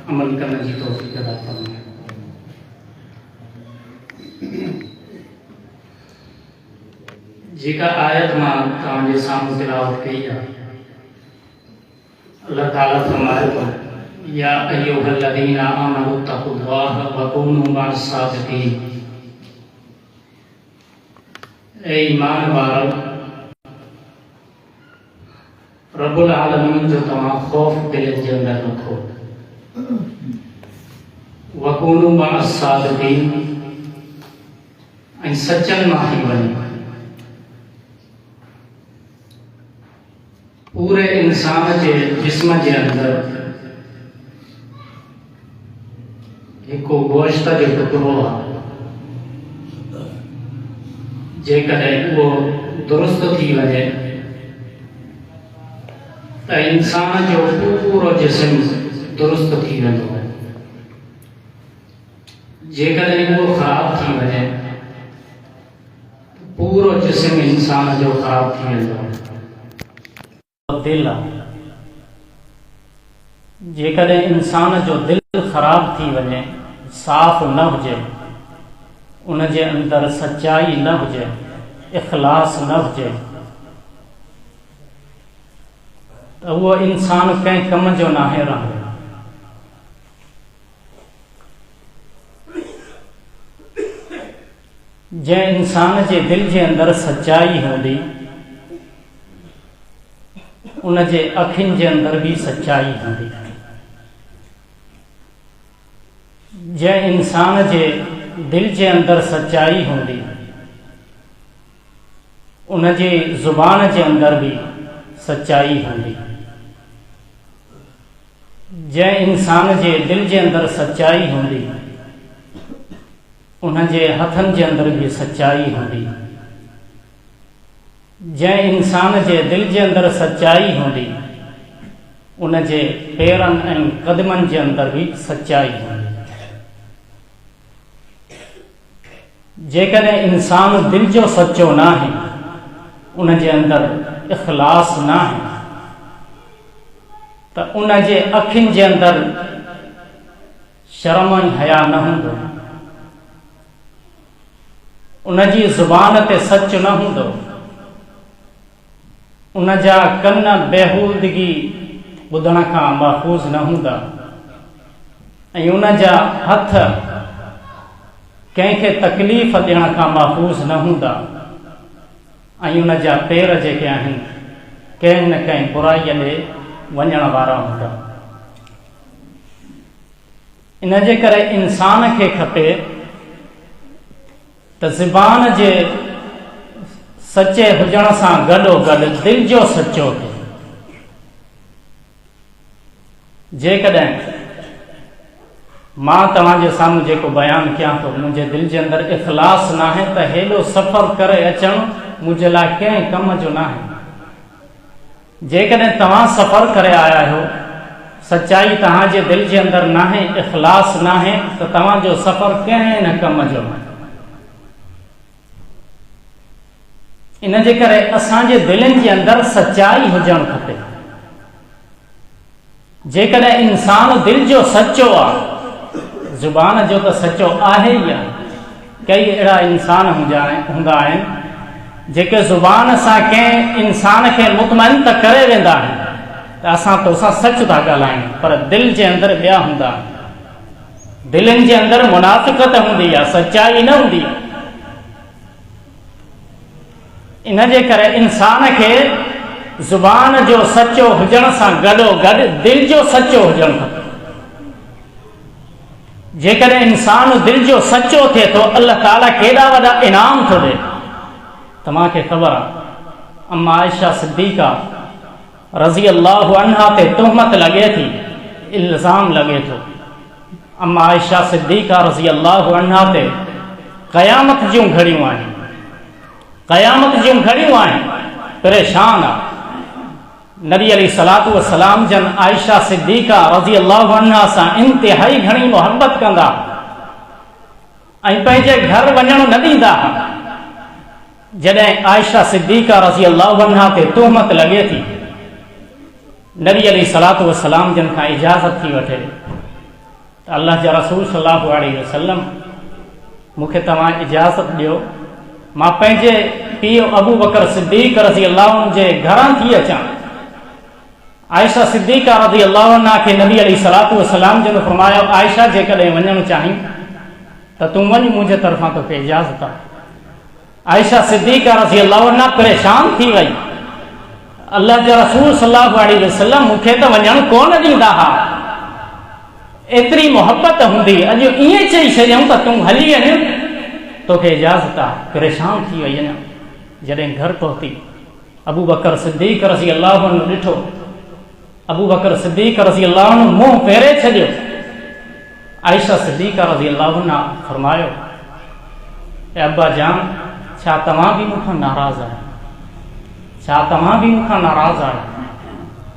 अमल करने की तौफीक अता फरमाए। जेका आयत मां तव्हांजे साम्हूं तिलावत कई आहे, अल्लाह ताला फरमाए थो, या अय्युहल्लज़ीना आमनू तक़ुल्लाह व कूनू मअस सादिक़ीन। ए ईमान वारो, रब्बुल आलमीन जो तव्हां ख़ौफ़ दिल जे अंदरि रखो। व कूनू मअस सादिक़ीन, ऐं सचनि मां थी वञो। पूरे इंसान के जिस्म के अंदर एक गोश्त जो टुकड़ो आहे, जेकॾहिं वो दुरुस्त थी वञे तो इंसान जो पूरो जिस्म दुरुस्त थी वेंदो आहे। जेकॾहिं वो ख़राब थी वञे तो पूरो जिस्म इंसान जो ख़राब थी वेंदो आहे। दिल आहे, जेकॾहिं इंसान जो दिल ख़राब थी वञे, साफ़ न हुजे, उन जे अंदर सच्चाई न हुजे, इख़लास न हुजे, त उहो इंसान कंहिं कम जो नाहे रहियो। जंहिं इंसान जे दिल जे अंदर सच्चाई हूंदी, उन जे अखियुनि जे अंदर भी सच्चाई हूंदी। जंहिं इंसान जे दिल जे अंदर सच्चाई हूंदी, उन जे ज़ुबान जे अंदर भी सच्चाई हूंदी। जंहिं इंसान जे दिल जे अंदर सच्चाई हूंदी, उन जे हथनि जे अंदर भी सच्चाई हूंदी। जंहिं इंसान जे दिल जे अंदर सच्चाई हूंदी, उन जे पेरनि ऐं क़दमनि जे अंदर भी सच्चाई हूंदी। जेकॾहिं इंसान दिल जो सच्चो नाहे, उन जे अंदर इख़लास नाहे, त उन जे अखियुनि जे अंदर शर्म ऐं हया न हूंदो, उन जी ज़ुबान ते सच न हूंदो, उन जा कन बेहूदगी ॿुधण खां महफ़ूज़ न हूंदा, ऐं उन जा हथ कंहिंखे तकलीफ़ ॾियण खां महफ़ूज़ न हूंदा, ऐं उन जा पेर जेके आहिनि कंहिं न कंहिं बुराईअ ॾे वञण वारा हूंदा। इन जे करे इंसान खे खपे त ज़ुबान जे सचे हुजण सां गॾोगॾु दिल जो सचो थिए। जेकॾहिं मां तव्हांजे साम्हूं जेको बयानु कयां थो, मुंहिंजे दिल जे अंदर इख़लास नाहे, त हेॾो सफ़र करे अचणु मुंहिंजे लाइ कंहिं कम जो नाहे। जेकॾहिं तव्हां सफ़र करे आया आहियो, सच्चाई तव्हांजे दिल जे अंदर नाहे, इख़लास नाहे, त तव्हांजो सफ़र कंहिं न कम जो नाहे। इन जे करे असांजे दिलनि जे अंदर सच्चाई हुजणु खपे। जेकॾहिं इंसान दिल जो सच्चो आहे, ज़ुबान जो त सच्चो आहे ई आहे। कई अहिड़ा इंसान हूंदा आहिनि जेके ज़ुबान सां कंहिं इंसान खे मुतमइन त करे वेंदा आहिनि त असां तोसां सच था ॻाल्हायूं, पर दिल जे अंदर ॿिया हूंदा आहिनि। दिलनि जे अंदर मुनाफ़िक़त हूंदी आहे, सच्चाई न हूंदी। इन जे करे इंसान खे ज़ुबान जो सच्चो हुजण सां गॾोगॾु दिल जो सच्चो हुजणु खपे। जेकॾहिं इंसान दिल जो सच्चो थिए थो, अल्लाह ताला केॾा वॾा इनाम थो ॾे। तव्हांखे ख़बर आहे, अम्मा आयशा सिद्दीक़ा रज़ी अल्लाहु अन्हा ते तुहमत लॻे थी, इल्ज़ाम लॻे थो। अम्मा आयशा सिद्दीक़ा रज़ी अल्लाहु अन्हा ते क़यामत जूं घड़ियूं आहिनि, क़यामत जूं घड़ियूं आहिनि, परेशान आहे। नबी अलैहिस्सलातु वस्सलाम जन आयशा सिद्दीक़ा रज़ी अल्लाहु अन्हा सां इंतिहाई घणी मोहब्बत कंदा ऐं पंहिंजे घर वञणु न ॾींदा। जॾहिं आयशा सिद्दीक़ा रज़ी अल्लाहु अन्हा ते तुहमत लॻे थी, नबी अलैहिस्सलातु वस्सलाम जन खां इजाज़त थी वठे अल्लाह जा रसूल सल्लल्लाहु अलैहि वसल्लम मूंखे तव्हां इजाज़त ॾियो मां पंहिंजे पीउ अबू बकर सिद्दीक़ रज़ी अल्लाह जे घरां थी अचां। आयशा सिद्दीक़ा रज़ी अल्लाह अन्हा खे नबी अलैहिस्सलातु वस्सलाम जन फरमायो, आयशा जेकॾहिं वञणु चाहीं त तूं वञ, मुंहिंजे तरफ़ां तोखे इजाज़त आहे। आयशा सिद्दीक़ा रज़ी अल्लाह अन्हा परेशान थी वई, अल्लाह जा रसूल सल्लल्लाहु अलैहि वसल्लम मूंखे त वञणु कोन ॾींदा हुआ, एतिरी मोहब्बत हूंदी, अॼु ईअं चई छॾियऊं त तूं हली वञ, तोखे इजाज़त आहे। परेशान थी वई अञा। जॾहिं घर पहुती अबू बकर सिद्दीक़ रज़ी अल्लाह अन्हु ॾिठो, अबू बकर सिद्दीक़ रज़ी अल्लाह अन्हु मुंहुं फेरे छॾियो। आयशा सिद्दीक़ा रज़ी अल्लाह अन्हा फरमायो, ए अब्बा जान, छा तव्हां बि मूंखां नाराज़ आहियो? छा तव्हां बि मूंखां नाराज़ आहियो?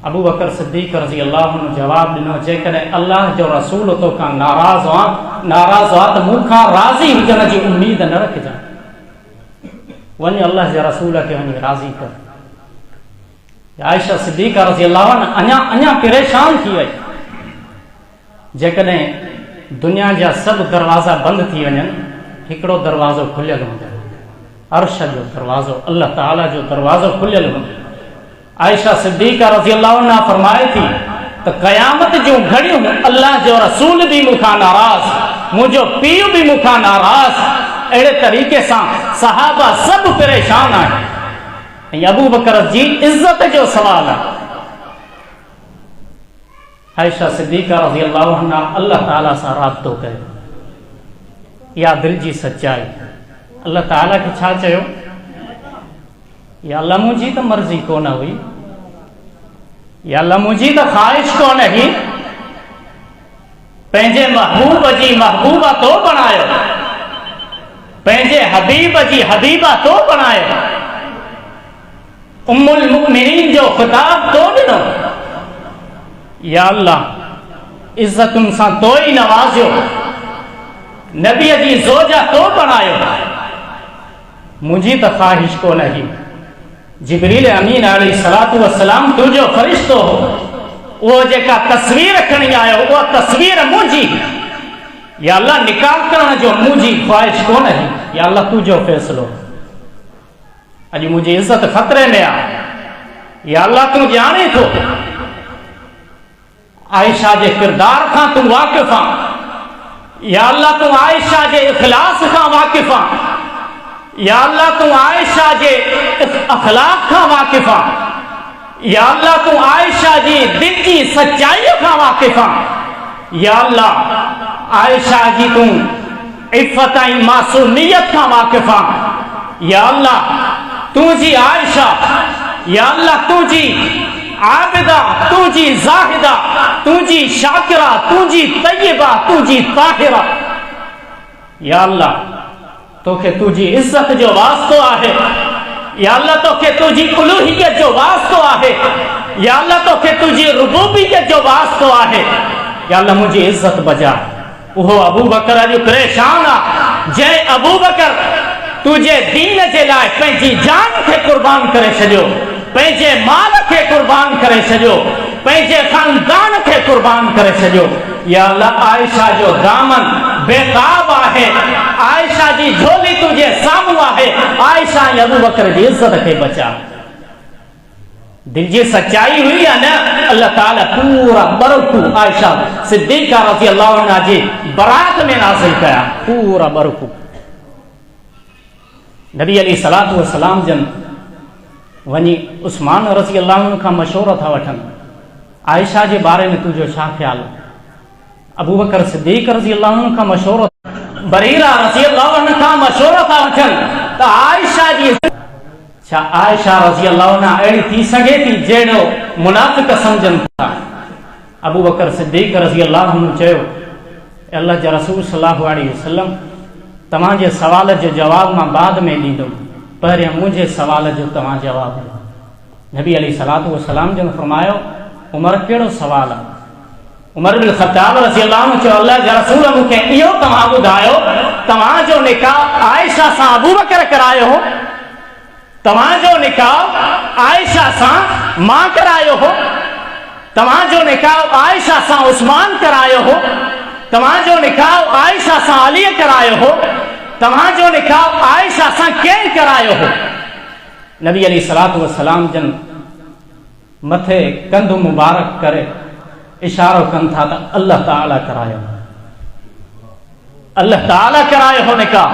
अबू बकर सिद्दीक़ रज़ी अल्लाह अन्हु जवाब ॾिनो, जेकॾहिं अल्लाह जो रसूल तोखां नाराज़ हुआ त मूंखां राज़ी हुजण जी उम्मीद न रखजांइ। वञ अल्लाह जे रसूल खे वञी राज़ी कर। आयशा सिद्दीक़ा रज़ी अल्लाह अन्हा अञा परेशान थी वई। जेकॾहिं दुनिया जा सभु दरवाज़ा बंदि थी वञनि, हिकिड़ो दरवाज़ो खुलियल हूंदो, अर्श जो दरवाज़ो, अल्लाह ताला जो दरवाज़ो खुलियल हूंदो। आयशा सिद्दीक़ा रज़ी अल्लाह अन्हा फरमाए थी त क़यामत जूं घड़ियूं अल्लाह जो रसूल बि मूंखां नाराज़, मुंहिंजो पीउ बि मूंखां नाराज़, अहिड़े तरीक़े सां सहाबा सभु परेशान आहिनि। ऐं अबू बकर जी इज़्ज़त जो सवाल आहे। आयशा सिद्दीक़ा रज़ी अल्लाह अन्हा अल्लाह ताला सां राब्तो कयो। इहा दिलि जी सचाई। अल्लाह ताला खे छा चयो? या अल्लाह, मुंहिंजी त मर्ज़ी कोन हुई, या अल्लाह मुंहिंजी त ख़्वाहिश कोन हुई, पंहिंजे महबूब जी महबूबा तो बणायो, पंहिंजे हबीब जी हबीबा तो बणायो, उम्मुल मुमिनीन जो ख़िताब तो ॾिनो। या अल्लाह, इज़्ज़तुनि सां तो ई नवाज़ियो, नबीअ जी ज़ोजा तो बणायो, मुंहिंजी त ख़्वाहिश कोन हुई। जिब्रील अमीन अलैहिस्सलातु वस्सलाम तुंहिंजो फ़रिश्तो हो, उहो जेका तस्वीर खणी आयो उहा तस्वीर मुंहिंजी। या अल्लाह, निकाह करण जो मुंहिंजी ख़्वाहिश कोन हुई। या अल्लाह, तुंहिंजो फ़ैसिलो। अॼु मुंहिंजी इज़्ज़त ख़तरे में आहे। या अल्लाह, तूं ॼाणे थो, आयशा जे किरदार खां तूं वाक़िफ़ आहीं। या अल्लाह, तूं आयशा जे इख़लास खां वाक़िफ़ आहीं। या अल्लाह, तूं आयशा जे अखलाक खां वाक़िफ़ आहीं। या अल्लाह, तूं आयशा जी दिल जी सचाई खां वाक़िफ़ आहीं। या अल्लाह, आयशा जी तूं इफ़त ऐं मासूमियत खां वाक़िफ़ आहीं। या अल्लाह, तुंहिंजी आयशा, या अल्लाह, तुंहिंजी आबिदा, तुंहिंजी ज़ाहिदा, तुंहिंजी शाकिरा, तुंहिंजी तय्यबा, तुंहिंजी ताहिरा। या अल्लाह, तोखे तुंहिंजी इज़्ज़त जो वास्तो आहे। या अल्लाह, तोखे तुंहिंजी उलूहियत जो वास्तो आहे। या अल्लाह, तोखे तुंहिंजी रुबूबियत जो वास्तो आहे। या अल्लाह, मुंहिंजी इज़्ज़त बचा। उहो अबू बकर अॼु परेशान आहे, जंहिं अबू बकर तुंहिंजे दीन जे लाइ पंहिंजी जान खे कुर्बान करे छॾियो, पंहिंजे माल खे कुर्बान करे छॾियो, पंहिंजे ख़ानदान खे कुर्बान करे छॾियो। या अल्लाह, आयशा जो दामन बेताब आहे, आयशा जी झोली तुंहिंजे साम्हूं आहे। आयशा ऐं अबू बकर जी इज़्ज़त खे बचा। दिल जी सच्चाई हुई आहे न, अल्लाह ताला पूरा बरकू आयशा सिद्दीक़ा रज़ी अल्लाह अन्हा जी बरात में नाज़िल कया। पूरा बरकू नबी अलैहिस्सलातु वस्सलाम जन वञी उस्मान रज़ी अल्लाह अन्हु खां मशवरो था वठनि, आयशा जे बारे में तुंहिंजो छा ख़्यालु? अबू बकर सिद्दीक़ रज़ी अल्लाह अन्हु खां मशवरो, बरीरा रज़ी अल्लाह अन्हा खां मशवरो था वठनि त आयशा जी, छा आयशा रज़ी अल्लाह अन्हा अहिड़ी थी सघे थी जहिड़ो मुनाफ़िक़ सम्झनि था? अबू बकर सिद्दीक़ रज़ी अल्लाह अन्हु चयो, अल्लाह जा रसूल सल्लल्लाहु अलैहि वसल्लम, तव्हांजे सवाल जो जवाब मां बाद में ॾींदुमि, पहिरियों मुंहिंजे सवाल जो तव्हां जवाबु ॾियो। नबी अलैहिस्सलातु वस्सलाम जन फरमायो, उमर कहिड़ो सवाल आहे? उमर बिन ख़त्ताब रज़ी अल्लाह अन्हु चयो, अल्लाह जा रसूल, मूंखे इहो तव्हां ॿुधायो, तव्हांजो निकाह आयशा सां अबू बकर करायो हो? तव्हांजो निकाह आयशा सां मां करायो हो? तव्हांजो निकाह आयशा सां उस्मान करायो हो? तव्हांजो निकाह आयशा सां अली करायो हो, तव्हांजो निकाह आयशा सां कंहिं करायो हो? नबी अलैहिस्सलातु वस्सलाम जन मथे कंधु मुबारक करे इशारो कनि था त अल्लाह ताला करायो, अल्लाह ताला करायो हो निकाह।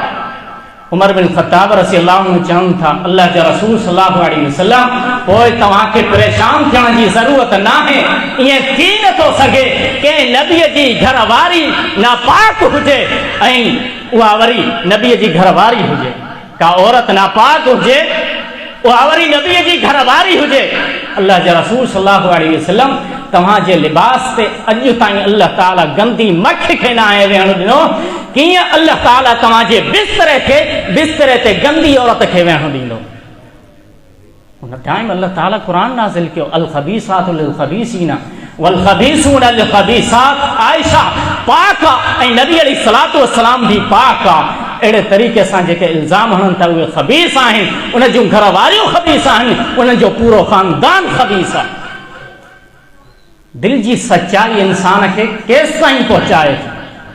उमर बिन ख़त्ताब रज़ियल्लाहु अन्हु चवनि था अल्लाह जे रसूल सल्लल्लाहु अलैहि वसल्लम पोइ तव्हांखे परेशान थियण जी ज़रूरत नाहे। ईअं थी नथो सघे कंहिं नबीअ जी घरवारी नापाक हुजे ऐं उहा वरी नबीअ जी घरवारी हुजे, का औरत नापाक हुजे उहा वरी नबीअ जी घरवारी हुजे। अल्लाह जे रसूल सल्लल्लाहु अलैहि वसल्लम तव्हांजे लिबास ते अॼु ताईं अल्लाह ताला गंदी मख खे न आहे वेहण ॾिनो। कीअं अल्लाह ताला तव्हांजे बिस्तरे ते गंदी औरत खे वेहण ॾींदो? उन टाइम अल्लाह ताला क़ुरान नाज़िल कयो, अल ख़बीसातु लिल ख़बीसीना वल ख़बीसूना लिल ख़बीसात। आयशा पाक ऐं नबी अलैहिस्सलातु वस्सलाम भी पाक आहे। अहिड़े तरीक़े सां जेके इल्ज़ाम हणनि था उहे ख़बीस आहिनि, उन जूं घरवारियूं ख़बीस आहिनि, उन जो पूरो ख़ानदान ख़बीस आहे। दिल जी सच्चाई इंसान खे केसि ताईं पहुचाए थी?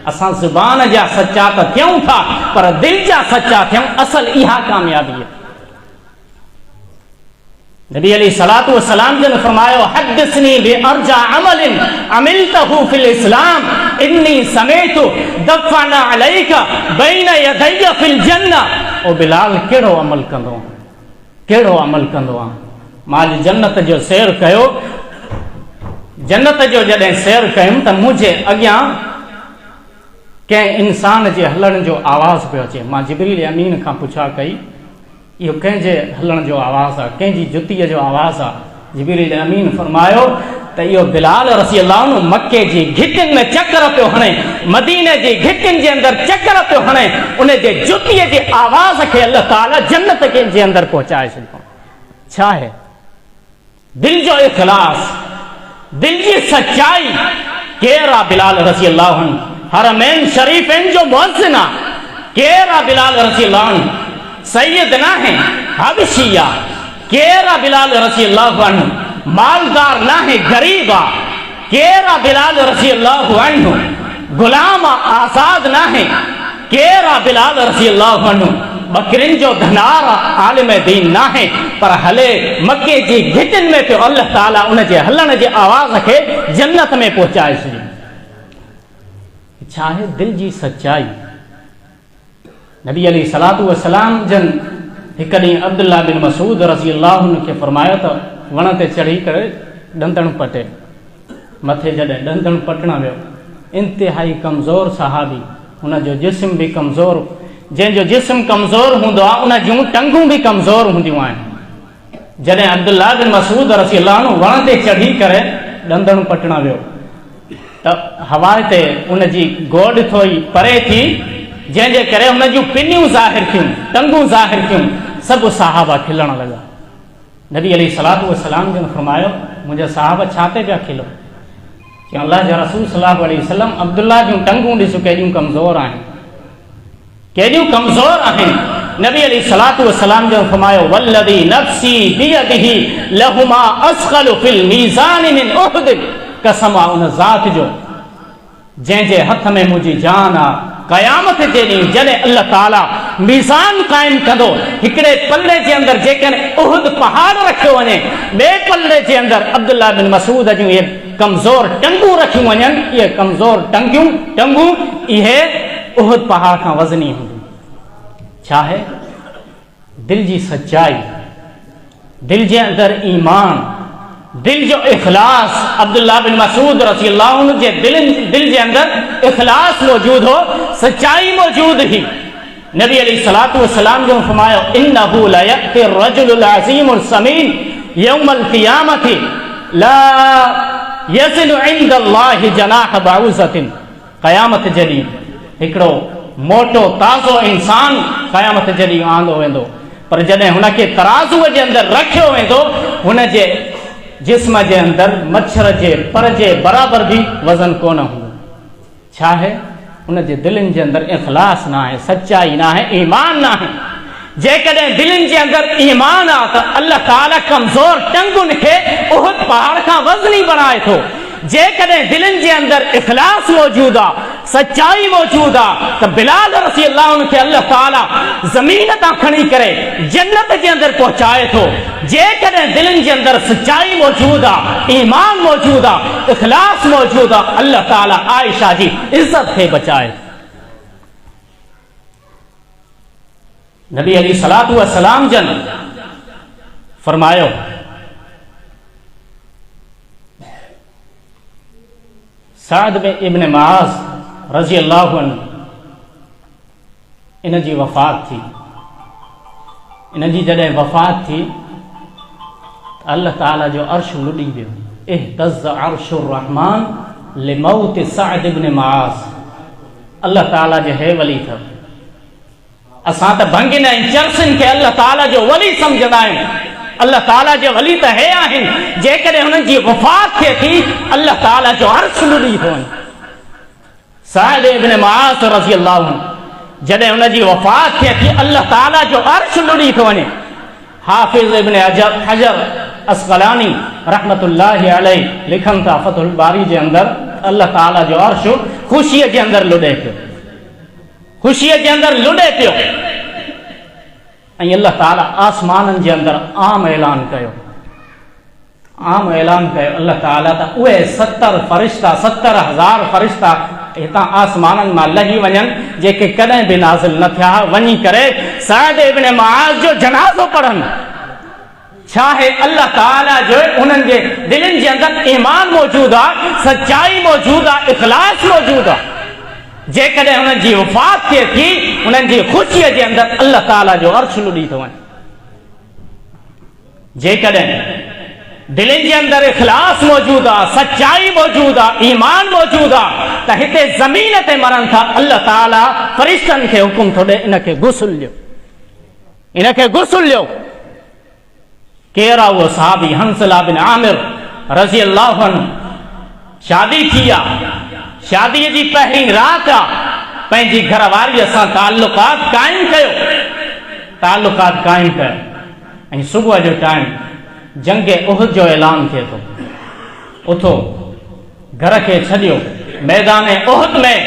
असां ज़ुबान जा सच्चा त थियूं था, पर दिल जा सच्चा थियूं, असल इहा कामयाबी आहे। नबी अलैहिस्सलातु वस्सलाम जन फरमायो हदसनी बि अर्जा अमलिन अमिलतहु फिल इस्लाम इन्नी समेतु दफना अलैका बैन यदैया फिल जन्ना। ओ बिलाल कहिड़ो अमल कंदो आहे, कहिड़ो अमल कंदो आहे? मां जन्नत जो सैर कयो, जन्नत जो जॾहिं सैर कयुमि त मुंहिंजे अॻियां कंहिं इंसान जे हलण जो आवाज़ पियो अचे। मां जिब्रील अमीन खां पुछा कई इहो कंहिंजे हलण जो आवाज़ आहे, कंहिंजी जुतीअ जो आवाज़ आहे? जिब्रील अमीन फरमायो त इहो बिलाल रज़ियल्लाहु अन्हु मके जी घिटियुनि में चकर पियो हणे, मदीने जी घिटियुनि जे अंदरि चकर पियो हणे, उन जे जुतीअ जे आवाज़ खे अल्लाह ताला जन्नत जे अंदरि पहुचाए छॾियो। छा आहे? दिल जो इख़लास, दिल जी सच्चाई। केरु आहे बिलाल रज़ियल्लाहु अन्हु? हरमैन शरीफ़ैन जो मुअज़्ज़िन आहे। केरु आहे बिलाल रज़ियल्लाहु अन्हु? सैयद न है, हबशी आहे। केरु आहे बिलाल रज़ियल्लाहु अन्हु? मालदार न है, गरीब आहे। केरु आहे बिलाल रज़ियल्लाहु अन्हु? गुलाम आज़ाद न है। केरु आहे बिलाल रज़ियल्लाहु अन्हु? बकरिन जो धनार आलिम दीन न है, पर हले मके जी घिटियुनि में पियो। अल्लाह ताला उन जे हलण जे आवाज़ खे जन्नत में पहुचाए छॾियो। छा आहे? दिल जी सच्चाई। नबी अलैहिस्सलातु वस्सलाम जन हिकु ॾींहुं अब्दुल्लाह बिन मसूद रज़ियल्लाहु अन्हु खे फरमायो त वण ते चढ़ी करे ॾंदण पटे। मथे जॾहिं ॾंदण पटण वियो, इंतिहाई कमज़ोर सहाबी, हुनजो जिस्म बि कमज़ोर, जंहिंजो जिस्म कमज़ोर हूंदो आहे उन जूं टंगूं बि कमज़ोर हूंदियूं आहिनि। जॾहिं अब्दुल्लाह बिन मसूद रज़ियल्लाहु अन्हु वण ते चढ़ी करे ॾंदण पटण वियो त हवा ते उन जी गोॾ थोरी परे थी, जंहिंजे करे हुन जूं पिनियूं ज़ाहिर थियूं, टंगूं ज़ाहिर थियूं। सभु सहाबा खिलण लॻा। नबी अलैहिस्सलातु वस्सलाम जन फरमायो मुंहिंजा सहाबा छा ते पिया खिलो? कि अल्लाह जा रसूल सल्लल्लाहु अलैहि वसल्लम अब्दुल्लाह जूं टंगूं ॾिसो केॾियूं कमज़ोर आहिनि, केॾियूं कमज़ोर आहिनि। नबी अलैहिस्सलातु वस्सलाम जन फरमायो वल्लज़ी नफ़्सी बियदिही लहुमा अस्क़लु फिल मीज़ान मिन उहद। कसम आहे उन ज़ात जो जंहिंजे हथ में मुंहिंजी जान आहे। क़यामत जे ॾींहुं जॾहिं अल्लाह ताला मीज़ान क़ाइमु कंदो, हिकिड़े पल्ले जे अंदरि जेकॾहिं उहद पहाड़ रखियो वञे, ॿिए पल्ले जे अंदरि अब्दुल्लाह बिन मसूद जूं इहे कमज़ोर टंगूं रखियूं वञनि, इहे कमज़ोर टंगूं इहे उहद पहाड़ खां वज़नी हूंदियूं। छा आहे? दिल जी सच्चाई, दिल जे अंदरि ईमान, दिल जो इख़लास। अब्दुल्लाह बिन मसूद रज़ियल्लाहु अन्हु जे दिल जे अंदरि इख़लास मौजूद हो, सच्चाई मौजूद ही। नबी अलैहिस्सलातु वस्सलाम जो फरमायो इन्नहु ला यअति अर्रजुलुल अज़ीमुल समीन यौमल क़ियामति ला यज़िनु इंदल्लाहि जनाह बाउज़तिन। क़यामत जे ॾींहुं हिकिड़ो मोटो ताज़ो इंसान क़यामत जे ॾींहुं आंदो वेंदो, पर जॾहिं हुनखे तराज़ूअ जे अंदरि रखियो वेंदो, हुन जे जिस्म जे अंदरि मच्छर जे पर जे बराबरि बि वज़न कोन हूंदो। छा आहे? उन जे दिलनि जे अंदरि इख़लास न आहे, सच्चाई न आहे, ईमान न आहे। जेकॾहिं दिलनि जे अंदरि ईमान आहे त अल्लाह ताला कमज़ोर टंगुनि खे उहद पहाड़ खां वज़नी बणाए थो। जेकॾहिं दिलनि जे अंदरि इख़लास मौजूदु आहे सच्चाई मौजूद आहे त बिलाल रज़ी अल्लाह अन्हु खे अल्लाह ताला ज़मीन तां खणी करे जन्नत जे अंदरि पहुचाए थो। जेकॾहिं दिलनि जे अंदरि सच्चाई मौजूद आहे, ईमान मौजूद आहे, इख़लास मौजूद आहे, अल्लाह ताला आयशा जी इज़्ज़त खे बचाए। नबी अलैहिस्सलातु वस्सलाम जन फरमायो साद इब्न मुआज़ रज़ी अल्लाहु अन्हु इन जी वफ़ात थी। इन जी जॾहिं वफ़ात थी त अल्लाह ताला जो अर्श लुॾी वियो। इहतज़ अर्शुर रहमान लिमौत साद इब्न मुआज़। अल्लाह ताला जो हे वली अथव। असां त भंगिन ऐं चर्सिन खे अल्लाह ताला जो वली सम्झंदा आहियूं। अल्लाह ताला जो वली त हे आहिनि जेकॾहिं हुननि जी वफ़ात थिए थी अल्लाह ताला जो अर्श लुॾी थो वञे। साद इब्न मुआज़ रज़ी अल्लाहु अन्हु जॾहिं हुन जी वफ़ात थिए थी अल्लाह ताला जो अर्श लुॾी थो वञे। हाफ़िज़ इब्न हजर अस्क़लानी रहमतुल्लाहि अलैहि लिखनि था फ़तहुल बारी जे अंदरि अल्लाह ताला जो अर्श ख़ुशीअ जे अंदरि लुॾे पियो, ख़ुशीअ जे अंदरि लुॾे पियो। ऐं अल्लाह ताला आसमाननि जे अंदरि आम ऐलान कयो, आम ऐलान कयो अल्लाह ताला त उहे 70 फ़रिश्ता 70,000 फ़रिश्ता हितां आसमाननि मां लही वञनि जेके कॾहिं बि नाज़िल न थिया, वञी करे साद इब्न मुआज़ जो जनाज़ो पढ़नि। छा आहे अल्लाह ताला जो उन्हनि जे दिलनि जे अंदरि ईमान मौजूद आहे, सच्चाई मौजूद आहे, इख़लास मौजूद आहे। जेकॾहिं हुननि जी वफ़ात थिए थी उन्हनि जी ख़ुशीअ जे अंदरि अल्लाह ताला जो अर्श लुॾी थो वञे। जेकॾहिं दिलनि जे अंदरि इख़लास मौजूद आहे, सच्चाई मौजूद आहे, ईमान मौजूद आहे त हिते ज़मीन ते मरनि था अल्लाह ताला फ़रिश्तनि खे हुकुम थो ॾे इनखे गुस्ल ॾियो, इनखे गुस्ल ॾियो। केरु आहे उहो सहाबी हंज़ला बिन आमिर रज़ी अल्लाहु अन्हु। शादी थी आहे, शादीअ जी पहिरीं राति आहे, पंहिंजी घरवारीअ सां ताल्लुकात क़ाइमु कयो, ताल्लुकात क़ाइमु कयो। ऐं सुबुह जो टाइम जंग उहद जो ऐलान थिए थो। उथो घर खे छॾियो, मैदान उहद में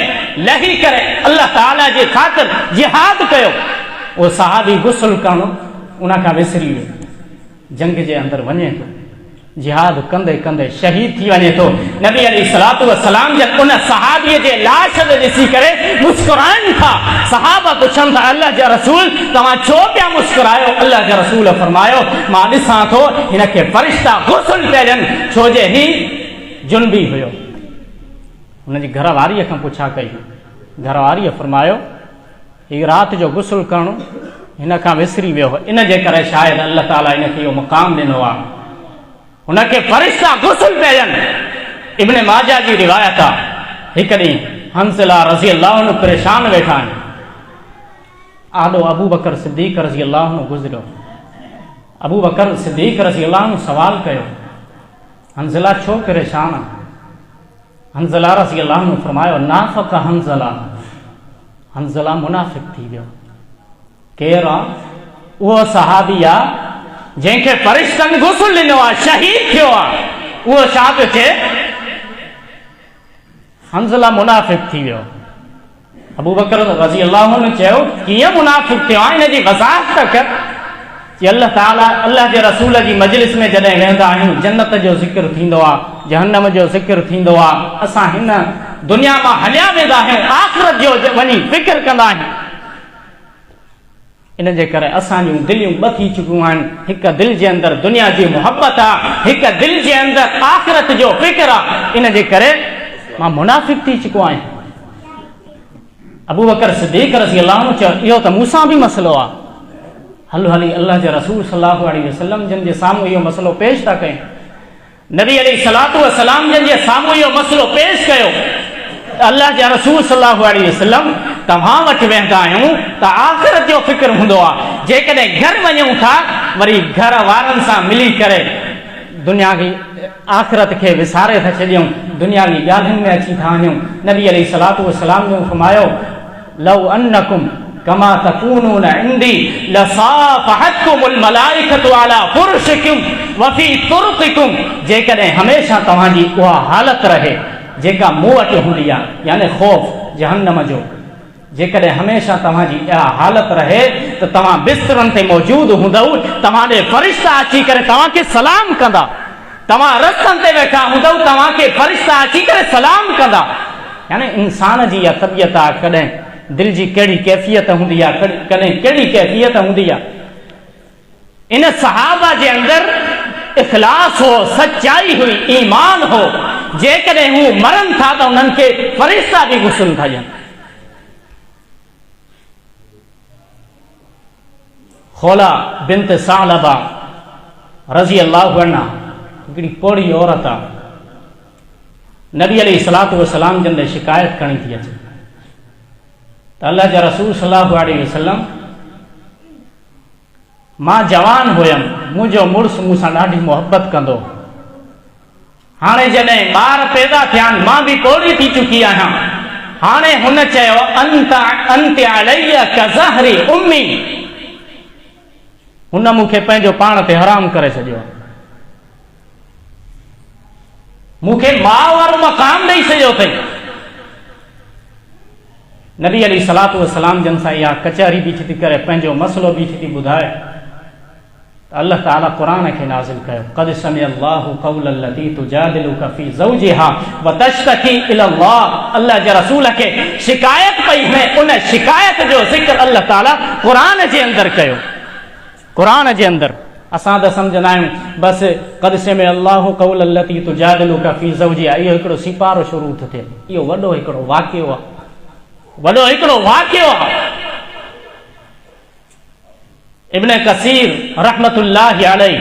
लही करे अल्लाह ताला जे ख़ातिर जिहाद कयो। उहो सहाबी गुस्ल करणु उनखां विसरी वियो, जंग जे अंदरि वञे थो, जिहाद कंदे कंदे शहीद थी वञे थो। नबी अलैहिस्सलातु वस्सलाम जन उन सहाबीअ जे लाश खे ॾिसी करे मुस्कुराइनि था। सहाबा पुछनि था अल्लाह जा रसूल तव्हां छो पिया मुस्कुरायो? अल्लाह जा रसूल फरमायो मां ॾिसां थो हिनखे फ़रिश्ता गुस्ल पिया ॾियनि छो जे ही जुनबी हुयो। हुनजी घरवारीअ खां पुछा कई, घरवारीअ फरमायो हीअ राति जो गुस्ल करणु हिन खां विसरी वियो, इन जे करे शायदि अल्लाह ताला हिनखे इहो मक़ाम ॾिनो आहे, हुनखे फ़रिश्ता गुस्ल पिया ॾियनि। इब्न माजा जी रिवायत आहे हिकु ॾींहुं हंज़ला रज़ी अल्लाहु अन्हु परेशान वेठा आहिनि। आॾो अबू बकर सिद्दीक़ रज़ी अल्लाहु अन्हु गुज़रियो। अबू बकर सिद्दीक़ रज़ी अल्लाहु अन्हु सवाल कयो हंज़ला छो परेशान आहे? हंज़ला रज़ी अल्लाहु अन्हु फरमायो नाफ़क़ हंज़ला, हंज़ला मुनाफ़िक़ थी वियो। केरु आहे? उहो सहाबी आहे जंहिंखे फ़रिश्तनि गुस्ल ॾिनो आहे, शहीद थियो आहे। उहो छा पियो थिए? हंज़ला मुनाफ़िक़ थी वियो। अबू बकर रज़ी अल्लाहु अन्हु चयो कीअं मुनाफ़िक़ थियो आहे? हिन जी वज़ाहत त कर। अल्लाह ताला अल्लाह जे रसूल जी मजलिस में जॾहिं वेंदा आहियूं जन्नत जो ज़िक्र थींदो आहे, जहन्नम जो ज़िक्र थींदो आहे। असां हिन दुनिया मां हलिया वेंदा आहियूं, आख़िरत जो वञी फ़िक्र कंदा आहियूं। इन जे करे असांजूं दिलियूं ॿ थी चुकियूं आहिनि। हिकु दिलि जे अंदरि दुनिया जी मुहबत आहे, हिकु दिलि जे अंदरि आख़िरत जो फ़िक्र आहे। इन जे करे मां मुनाफ़िक़ थी चुको आहियां। अबू बकर सिद्दीक़ रज़ी अल्लाहु अन्हु चयो इहो त मूंसां बि मसइलो आहे। हलो हली अल्लाह जे रसूल सल्लल्लाहु अलैहि वसल्लम जिन जे साम्हूं इहो मसइलो पेश था कयूं। नबी अलैहिस्सलातु वस्सलाम जिन जे साम्हूं इहो मसइलो पेश कयो। अल्लाह जे रसूल सल्लल्लाहु अलैहि वसल्लम तव्हां वटि वेंदा आहियूं त आख़िरत जो फ़िक्र हूंदो आहे। जेकॾहिं घर वञूं था वरी घर वारनि सां मिली करे दुनिया जी आख़िरत खे विसारे था छॾियूं, दुनिया जी ॻाल्हियुनि में अची था वञूं। नबी अलैहिस्सलातु वस्सलाम ने फरमायो लौ अन्नकुम कमा तकूनून इंदी लसाफ़हतकुमुल मलाइकतु अला फुरशिकुम व फी तुरक़िकुम। जेकॾहिं हमेशह तव्हांजी उहा हालत रहे जेका मूं वटि हूंदी आहे, यानी ख़ौफ़, जहन्नम जो। जेकॾहिं हमेशह तव्हांजी इहा हालत रहे त तव्हां बिस्तरनि ते मौजूदु हूंदव, तव्हांजे फ़रिश्ता अची करे तव्हांखे सलाम कंदा। तव्हां रस्तनि ते वेठा हूंदव, तव्हांखे फ़रिश्ता अची करे सलाम कंदा। यानी इंसान जी इहा तबियत आहे, कॾहिं दिलि जी कहिड़ी कैफ़ियत हूंदी आहे, कॾहिं कहिड़ी कैफ़ियत हूंदी आहे। इन सहाबा जे अंदरि इख़लास हो, सचाई हुई, ईमान हो। जेकॾहिं हू मरनि था त उन्हनि खे फ़रिश्ता बि गुस्ल था ॾियनि। खौला बिन्त सालबा रज़ी अल्लाहु अन्हा हिकिड़ी पोड़ी औरत आहे। नबी अलैहिस्सलातु वस्सलाम जन शिकायत करणी थी अचे त अल्लाह जा रसूल सल्लल्लाहु अलैहि वसल्लम, मां जवान हुयमि, मुंहिंजो मुड़ुसु मूंसां ॾाढी मोहबत कंदो। हाणे जॾहिं ॿार पैदा थिया आहिनि, मां बि पोड़ी थी चुकी आहियां। हाणे हुन चयो अंत अलैया कज़हरी उम्मी, हुन मूंखे पंहिंजो पाण ते हराम करे छॾियो, मूंखे माउ वारो मक़ाम ॾेई छॾियो अथई। नबी अलैहिस्सलातु वस्सलाम जन सां इहा कचहरी बीठी थी करे, पंहिंजो मसइलो बीठी थी ॿुधाए त अल्लाह ताला क़ुरान खे नाज़िल कयो, क़द समिअ अल्लाहु क़ौला लती तुजादिलुका फी ज़ौजिहा व तश्तकी इलल्लाह। अल्लाह जे रसूल खे शिकायत पई है, उन शिकायत जो ज़िक्र अल्लाह ताला क़ुरान जे अंदरि कयो। क़ुरान जे अंदरि असां त सम्झंदा आहियूं बसि क़द समिअ अल्लाहु क़ौला लती तुजादिलुका फी ज़ौजिहा, इहो हिकिड़ो सिपारो शुरू थो थिए। इहो वॾो हिकिड़ो वाक़ियो आहे, वॾो हिकिड़ो वाक़ियो आहे। इब्न कसीर रहमतुल्लाहि अलैहि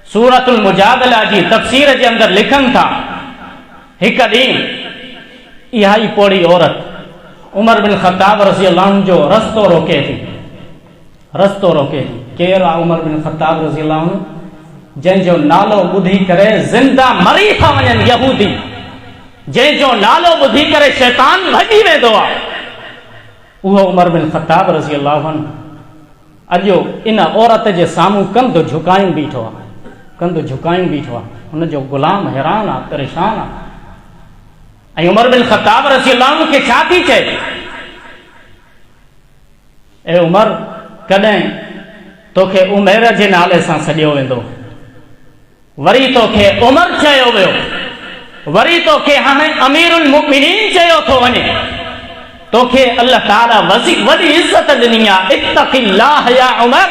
सूरतुल मुजादला जी तफ़सीर जे अंदरि लिखनि था, हिकु ॾींहुं इहा ई पोड़ी औरत उमर बिन ख़त्ताब रज़ी अल्लाह अन्हु जो रस्तो रोके थी। केरु आहे उमर बिन ख़त्ताब रज़ी अल्लाह अन्हु, जंहिंजो नालो ॿुधी करे ज़िंदा मरी था वञनि यहूदी, जंहिंजो नालो ॿुधी करे शैतान भॼी वेंदो आहे, उहो उमर बिन ख़त्ताब रज़ी अल्लाह अन्हु अॼु इन औरत जे साम्हूं कंधु झुकायूं बीठो आहे। हुनजो ग़ुलाम हैरान आहे, परेशान आहे। ऐं उमर बिन ख़त्ताब रज़ी अल्लाह अन्हु खे छा थी चए, ए उमर, कॾहिं तोखे उमैर जे नाले सां सॾियो वेंदो, वरी तोखे उमर चयो वियो, वरी तोखे हाणे अमीरुल मुमिनीन चयो थो वञे। तोखे अल्लाह ताला वॾी इज़त ॾिनी आहे। इत्तक़िल्लाह या उमर,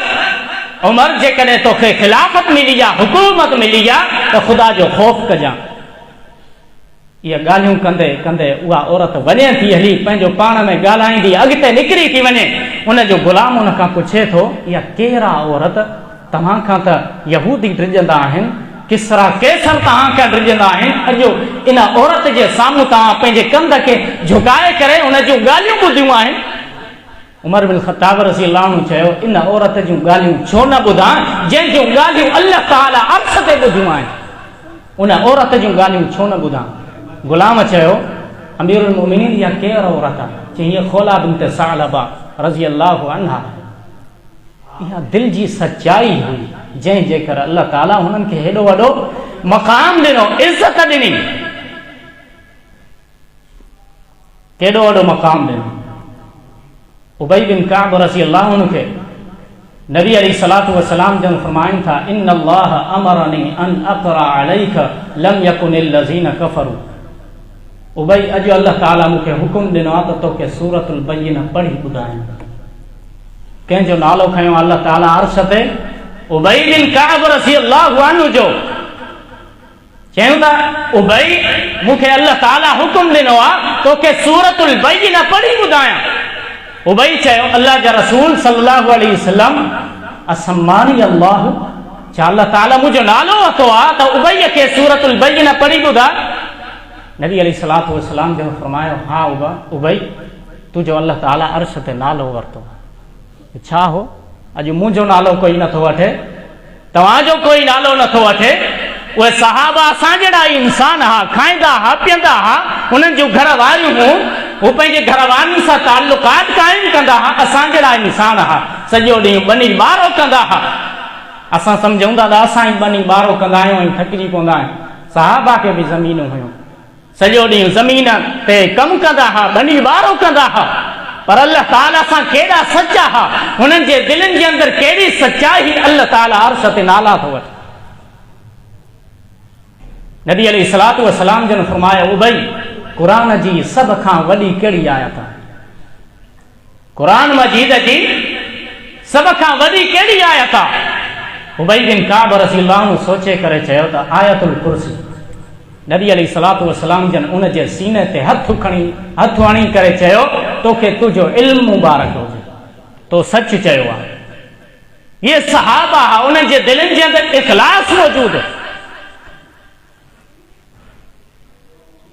उमर जेकॾहिं तोखे ख़िलाफ़त मिली आहे, हुकूमत मिली आहे, त ख़ुदा जो ख़ौफ़ कजां। इहे ॻाल्हियूं कंदे कंदे उहा औरत वञे थी हली, पंहिंजो पाण में ॻाल्हाईंदी अॻिते निकिरी थी वञे। उनजो ग़ुलाम उन खां पुछे थो, इहा केरु आहे औरत? तव्हां खां त यहूदी ड्रिजंदा आहिनि, किसरा कैसर तव्हां खां ड्रिजंदा आहिनि, अॼु इन औरत जे साम्हूं तव्हां पंहिंजे कंध खे झुकाए करे उन जूं ॻाल्हियूं ॿुधियूं आहिनि। उमर बिन ख़त्ताब रज़ी अल्लाह अन्हु चयो, इन औरत जूं ॻाल्हियूं छो न ॿुधां, जंहिंजूं ॻाल्हियूं अल्लाह ताला अर्श ते ॿुधियूं आहिनि, उन औरत जूं ॻाल्हियूं छो न ॿुधां। ग़ुलाम चयो, अमीरुल मुमिनीन, इहा केरु औरत आहे? चई, हीअ खौला बिन्त सालबा रज़ी अल्लाहु अन्हा। इहा दिलि जी सचाई हुई, जंहिं जे करे अल्लाह ताला हुननि खे हेॾो वॾो मक़ाम ॾिनो, इज़त ॾिनी, केॾो वॾो मक़ाम ॾिनो। उबई बिन काब रज़ी अल्लाहु अन्हु खे नबी अलैहिस्सलातु वस्सलाम जन फरमाइनि था, इन्नल्लाह अमरनी अन अक़रा अलैका लम यकुनिल लज़ीना कफ़रू। उबई, अॼु अल्लाह ताला मूंखे हुकुम ॾिनो आहे त तोखे सूरतुल बय्यिना पढ़ी ॿुधायां। कंहिंजो नालो खयो अल्लाह ताला अर्श ते? उबई बिन काब रज़ी अल्लाहु अन्हु जो। चयूं था, उबई, मूंखे अल्लाह ताला हुकुम ॾिनो आहे तोखे सूरतुल बय्यिना पढ़ी ॿुधायां। उबई चयो, अल्लाह जा रसूल सल्लल्लाहु अलैहि वसल्लम, असम्मानी अल्लाह, छा अल्लाह ताला मुंहिंजो नालो वरितो आहे त उबई खे सूरतुल बय्यिना पढ़ी ॿुधा? नबी अलैहिस्सलातु वस्सलाम जन फरमायो, हा उबई, तुंहिंजो अल्लाह ताला अर्श ते नालो वरितो। छा हो? अॼु मुंहिंजो नालो कोई नथो वठे, तव्हांजो कोई नालो नथो वठे। उहे सहाबा असां जहिड़ा इंसान हा, खाईंदा हा, पीअंदा हा, हुननि जूं घर वारियूं हुयूं, हू पंहिंजे घर वारनि सां ताल्लुकात क़ाइमु कंदा हा। असां जहिड़ा इंसान हा, सॼो ॾींहुं बनी ॿारो कंदा हा। असां सम्झूं था त असां ई बनी ॿारो कंदा आहियूं ऐं थकिजी पवंदा आहियूं। सहाबा खे बि ज़मीनूं हुयूं, सॼो ॾींहुं ज़मीन ते कमु कंदा हुआ, बनी वारो कंदा हुआ, पर अल्लाह ताला सां केॾा सचा हुआ, हुननि जे दिलनि जे अंदरि कहिड़ी सचाई, अल्लाह ताला अर्श ते नाला थो वठे। नबी अलैहिस्सलातु वस्सलाम जन फरमाया, उबई क़ुरान जी सभ खां वॾी कहिड़ी आयत आहे? क़ुरान मजीद जी सभ खां वॾी कहिड़ी आयत आहे? उबई बिन काब रज़ियल्लाहु अन्हु सोचे करे चयो त आयतुल कुर्सी। नबी अलैहिस्सलातु वस्सलाम जन उन जे सीने ते हथ हणी करे चयो, तोखे तुंहिंजो इल्मु मुबारक हुजे, तो सच चयो आहे। ये सहाबा हुआ, उन्हनि जे दिलनि जे अंदरि इख़लास मौजूदु।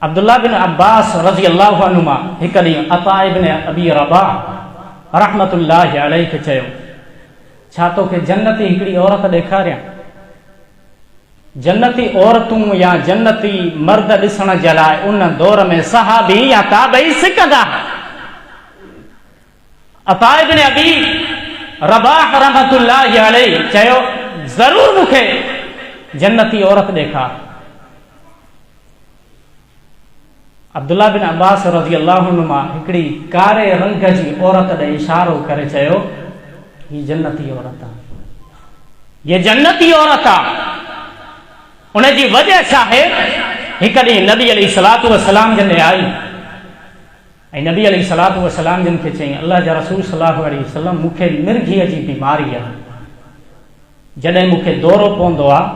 अब्दुल्लाह बिन अब्बास रज़ियल्लाहु अन्हुमा हिकु ॾींहुं अता इब्न अबी रबाह रहमतुल्लाहि अलैहि खे चयो, छा तोखे जन्नती हिकिड़ी औरत ॾेखारियां? जन्नती औरतूं या जन्नती मर्द ॾिसण जे लाइ उन दौर में सहाबी या ताबई सिकंदा। अता इब्न अबी रबाह रहमतुल्लाहि अलैहि चयो, ज़रूर मूंखे जन्नती औरत ॾेखार। अब्दुल्लाह बिन अब्बास रज़ियल्लाहु अन्हुमा हिकिड़ी कारे रंग जी औरत ॾे इशारो करे चयो, ही जन्नती औरत आहे, ये जन्नती औरत आहे। उनजी वजह छा आहे? हिकु ॾींहुं नबी अलैहिस्सलातु वस्सलाम जन आई ऐं नबी अलैहिस्सलातु वस्सलाम जन खे चई, अल्लाह जा रसूल सल्लल्लाहु अलैहि वसल्लम, मूंखे मिर्गीअ जी बीमारी आहे। जॾहिं मूंखे दौरो पवंदो आहे,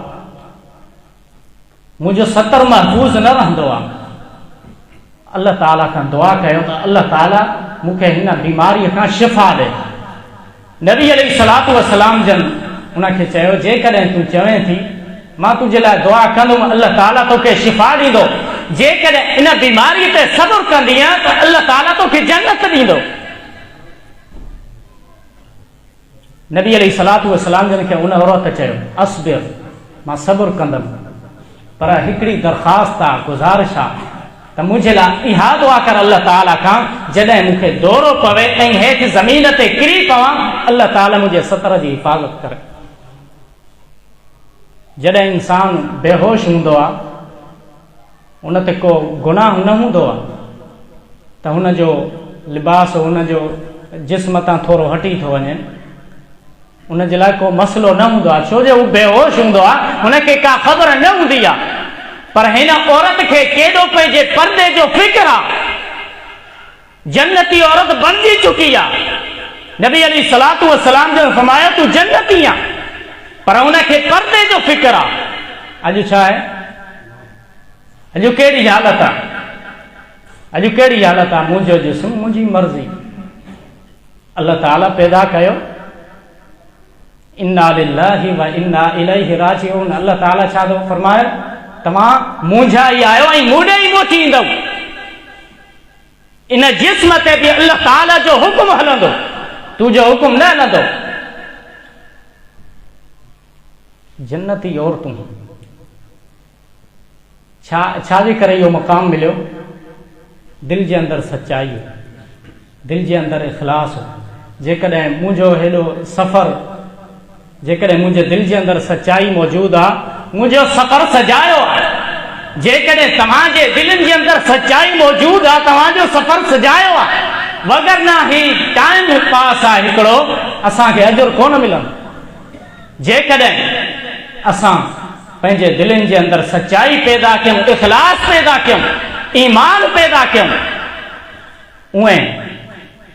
मुंहिंजो सतर महफ़ूज़ न रहंदो आहे। अल्लाह ताला खां दुआ कयो त अल्लाह ताला मूंखे हिन बीमारीअ खां शिफ़ा ॾे। नबी अलैहिस्सलातु वस्सलाम जन उनखे चयो, जेकॾहिं तूं चवें थी मां तुंहिंजे लाइ दुआ कंदुमि, अल्लाह ताला तोखे शिफ़ा ॾींदो। जेकॾहिं इन बीमारीअ ते सब्र कंदीअ त अल्लाह ताला तोखे जन्नत ॾींदो। नबी अलैहिस्सलातु वस्सलाम जन खे उन औरत चयो, अस्बिर, मां सब्र कंदुमि, पर हिकिड़ी दरख़्वास्त आहे, गुज़ारिश आहे त मुंहिंजे लाइ इहा दुआ कर अल्लाह ताला खां, जॾहिं मूंखे दौरो पवे ऐं हेठि ज़मीन ते किरी पवां, अल्लाह ताला मुंहिंजे सतर जी हिफ़ाज़त करे। जॾहिं इंसान बेहोश हूंदो आहे, उन ते को गुनाह न हूंदो आहे, त हुनजो लिबास हुनजो जिस्म तां थोरो हटी थो वञे, उनजे लाइ को मसइलो न हूंदो आहे, छो जो हू बेहोश हूंदो आहे, हुनखे का ख़बर न हूंदी आहे। पर हिन औरत खे केॾो पंहिंजे पर्दे जो फिक्र आहे। जन्नती औरत बणिजी चुकी आहे। नबी अलैहिस्सलातु वस्सलाम जन फरमायो, तूं जन्नती आहे, पर हुनखे पर्दे जो फिक्र आहे। अॼु छा आहे? अॼु कहिड़ी हालत आहे? अॼु कहिड़ी हालत आहे? मुंहिंजो जिस्म, मुंहिंजी मर्ज़ी। अल्लाह ताला पैदा कयो, इन्ना लिल्लाहि व इन्ना इलैहि राजिऊन। अल्लाह ताला छा थो फरमाए? तव्हां मुंहिंजा ई आहियो ऐं मूं ॾे ई मोटी ईंदव। इन जिस्म ते बि अल्लाह ताला जो हुकुम हलंदो, तुंहिंजो हुकुम न हलंदो। जन्नती औरतूं, छाजे करे इहो मक़ाम मिलियो? दिलि जे अंदरि सचाई, दिलि जे अंदरि इख़लास। जेकॾहिं मुंहिंजो हेॾो सफ़र, जेकॾहिं मुंहिंजे दिलि जे अंदरि सचाई मौजूदु आहे, मुंहिंजो सफ़र सजायो आहे। जेकॾहिं तव्हांजे दिलनि जे अंदरि सचाई मौजूदु आहे, तव्हांजो सफ़र सजायो आहे। वगरना ही टाइम पास आहे हिकिड़ो, असांखे अजुर कोन मिलंदो। जेकॾहिं असां पंहिंजे दिलनि जे अंदरि सचाई पैदा कयूं, इख़लास पैदा कयूं, ईमान पैदा कयूं, उहे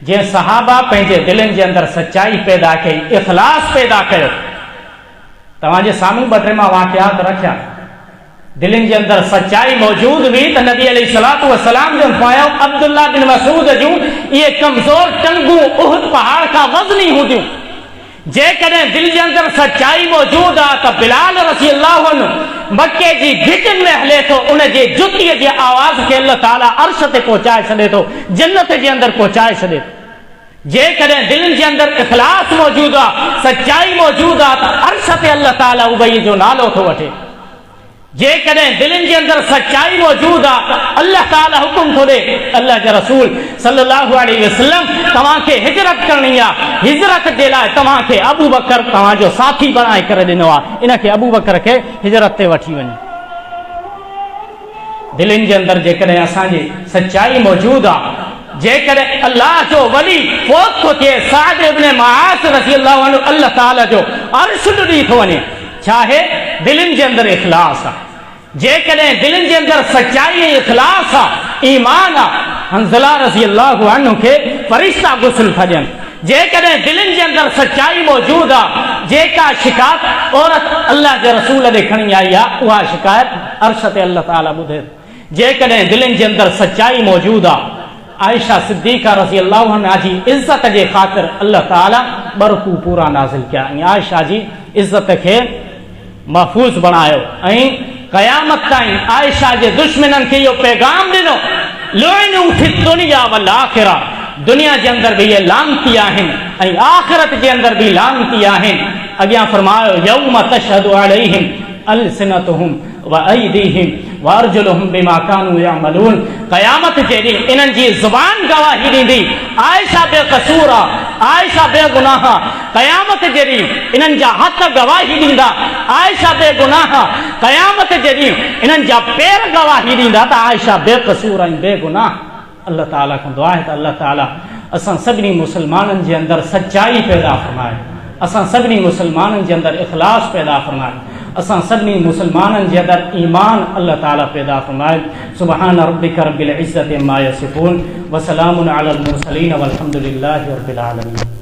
जीअं सहाबा पंहिंजे दिलनि जे अंदरि सचाई पैदा कई, इख़लास पैदा कयो। तव्हांजे साम्हूं ॿ टे मां वाक़ियात रखिया। दिलनि जे अंदरि सचाई मौजूदु हुई त नबी अलैहिस्सलातु वस्सलाम जन फरमायो, अब्दुल्लाह बिन मसूद जूं इहे कमज़ोर टंगूं उहद पहाड़ खां वज़नी हूंदियूं। जेकॾहिं दिलि जे अंदरि सचाई मौजूदु आहे त बिलाल रज़ियल्लाहु अन्हु मके जी भिटियुनि में हले थो, उन जे जुतीअ जे आवाज़ खे अल्लाह ताला अर्श ते पहुचाए छॾे थो, जन्नत जे अंदरि पहुचाए छॾे थो। जेकॾहिं दिलनि जे अंदरि इख़लास मौजूदु आहे, सचाई मौजूदु आहे, त अर्श ते अल्लाह ताला उबई जो नालो थो वठे। जेकॾहिं दिलनि जे अंदरि सचाई मौजूदु आहे, त अल्लाह ताला हुकुम थो ॾे, अल्लाह जा रसूल सल्लल्लाहु अलैहि वसल्लम तव्हांखे हिजरत करणी आहे, हिजरत जे लाइ तव्हांखे अबू बकर तव्हांजो साथी बणाए करे ॾिनो आहे, इनखे अबू बकर खे हिजरत ते वठी वञे। दिलनि जे अंदरि जेकॾहिं असांजी सचाई मौजूदु आहे, जेकॾहिं अल्लाह जो वली फोत थो थिए, साद इब्न मुआज़ रज़ी अल्लाहु अन्हु अल्लाह ताला जो अर्श ॾुॾी थो वञे, छा आहे? दिलनि जे अंदरि इख़लास आहे। जेकॾहिं दिलनि जे अंदरि सचाई ऐं इख़लास आहे, ईमान आहे, हंज़ला रज़ी अल्लाहु अन्हु खे फ़रिश्ता गुस्ल था ॾियनि। जेकॾहिं दिलनि जे अंदरि सचाई मौजूदु आहे, जेका शिकायत औरत अल्लाह जे रसूल ॾे खणी आई आहे, उहा शिकायत अर्श ते अल्लाह ताला ॿुधे। जेकॾहिं दिलनि जे अंदरि सचाई मौजूदु आहे, आयशा सिद्दीक़ा रज़ी अल्लाहु अन्हा जी इज़त जे ख़ातिर अल्लाह ताला बरकू पूरा नाज़िल कया ऐं आयशा जी इज़त खे महफ़ूज़ बणायो ऐं क़यामत ताईं आयशा जे दुश्मननि खे इहो पैगाम ॾिनो, लुइनु फी दुनिया वल आख़िरा, दुनिया जे अंदरि बि इहे लानती आहिनि ऐं आख़िरत जे अंदरि बि लानती आहिनि। अॻियां फरमायो यौम तशहदु अलैहिम अलसिनतुहुम व अयदीहिम व अर्जुलुहुम बिमा कानू यअमलून। क़यामत जे ॾींहुं इन्हनि जी ज़ुबान गवाही ॾींदी, आयशा बेक़सूर आहे, आयशा बेगुनाह आहे। क़यामत जे ॾींहुं इन्हनि जा हथ गवाही ॾींदा, आयशा बेगुनाह आहे। क़यामत जे ॾींहुं इन्हनि जा पेर गवाही ॾींदा त आयशा बेक़सूर ऐं बेगुनाह। अल्लाह ताला खां दुआ आहे त अल्लाह ताला असां सभिनी मुस्लमाननि जे अंदरि सचाई पैदा फरमाए, असां सभिनी मुस्लमाननि जे अंदरि इख़लास पैदा फरमाए, असां सभिनी मुस्लमाननि जे अंदरि ईमान अल्लाह ताला पैदा फरमाए। सुबहान रब्बिक रब्बिल इज़्ज़ति अम्मा यसिफून व सलामुन अलल मुरसलीन वल्हम्दुलिल्लाहि रब्बिल आलमीन।